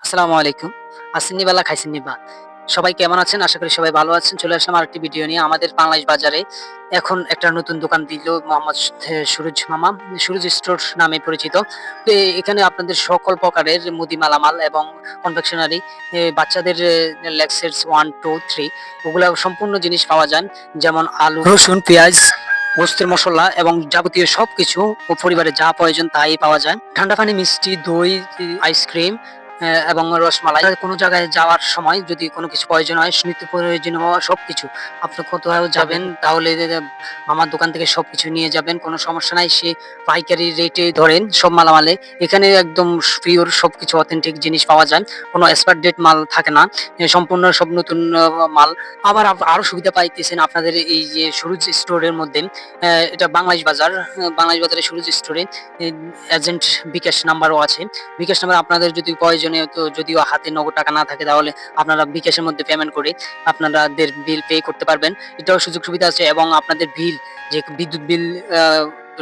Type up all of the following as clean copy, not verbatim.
আসসালামু আলাইকুম। আসেননি বালা খাইছেননি বা। সবাই কেমন আছেন? আশা করি সবাই ভালো আছেন। চলে আসলাম আরেকটি ভিডিও নিয়ে। আমাদের বাংলাদেশ বাজারে এখন একটা নতুন দোকান দিল মোহাম্মদ সুরুজ মামা। সুরুজ স্টোর নামে পরিচিত। তো এখানে আপনাদের সকল প্রকারের মুদি মালামাল এবং কনফেকশনারি বাচ্চাদের লেক্সেস 1, 2, 3 ওগুলা সম্পূর্ণ জিনিস পাওয়া যায়। যেমন আলু, রসুন, পেঁয়াজ, গোস্তের মসলা এবং যাবতীয় সবকিছু ও পরিবারের যা প্রয়োজন তাই পাওয়া যায়। ঠান্ডা পানি, মিষ্টি, দই, আইসক্রিম এবং রসমালাই। কোনো জায়গায় যাওয়ার সময় যদি কোনো কিছু প্রয়োজন হয়, নিত্য প্রয়োজনীয় হওয়া সবকিছু আপনি কোথাও যাবেন তাহলে মামার দোকান থেকে সবকিছু নিয়ে যাবেন। কোনো সমস্যা নাই। সে পাইকারি রেটে ধরেন সব মালামালে। এখানে একদম পিওর সবকিছু অথেন্টিক জিনিস পাওয়া যায়। কোনো এক্সপায়ার ডেট মাল থাকে না। সম্পূর্ণ সব নতুন মাল। আবার আরো সুবিধা পাইতেছেন আপনাদের এই যে সুরুজ স্টোরের মধ্যে। এটা বাংলাদেশ বাজার। বাংলাদেশ বাজারের সুরুজ স্টোরে এজেন্ট বিকাশ নাম্বারও আছে। বিকাশ নাম্বার আপনাদের যদি প্রয়োজনীয় তো যদিও হাতে নগদ টাকা না থাকে তাহলে আপনারা বিকাশের মধ্যে পেমেন্ট করে আপনাদের বিল পে করতে পারবেন। এটাও সুযোগ সুবিধা আছে এবং আপনাদের বিল যে বিদ্যুৎ বিল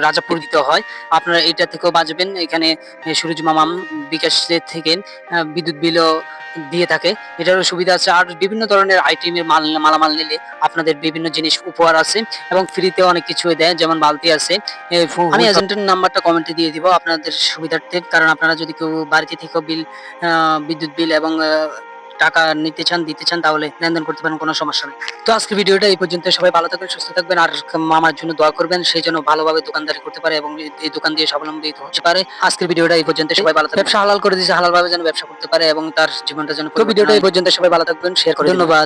রাজাপুর দিতে হয়। আপনারা এটা থেকেও বাঁচবেন। এখানে সুরুজ মামাম বিকাশ থেকে বিদ্যুৎ বিলও দিয়ে থাকে। এটারও সুবিধা আছে। আর বিভিন্ন ধরনের আইটেমের মালামাল নিলে আপনাদের বিভিন্ন জিনিস উপহার আছে এবং ফ্রিতে অনেক কিছু দেয়, যেমন বালতি আছে। আমি এজেন্টের নাম্বারটা কমেন্টে দিয়ে দিব আপনাদের সুবিধার্থে। কারণ আপনারা যদি কেউ বাড়িতে থেকেও বিদ্যুৎ বিল এবং টাকা নিতে চান, দিতে চান তাহলে লেনদেন করতে পারেন, কোনো সমস্যা নেই। তো আজকের ভিডিওটা এই পর্যন্ত। সবাই ভালো থাকবেন, সুস্থ থাকবেন আর মামার জন্য দোয়া করবেন সেই জন্য ভালোভাবে দোকানদারি করতে পারে এবং এই দোকান দিয়ে স্বাবলম্বী হতে পারে। আজকের ভিডিওটা এই পর্যন্ত। সবাই ভালো থাকবেন। ব্যবসা হালাল করে দিয়েছে, হালাল ভাবে যেন ব্যবসা করতে পারে এবং তার জীবনটা যেন। তো ভিডিওটা এই পর্যন্ত। সবাই ভালো থাকবেন, শেয়ার করে ধন্যবাদ।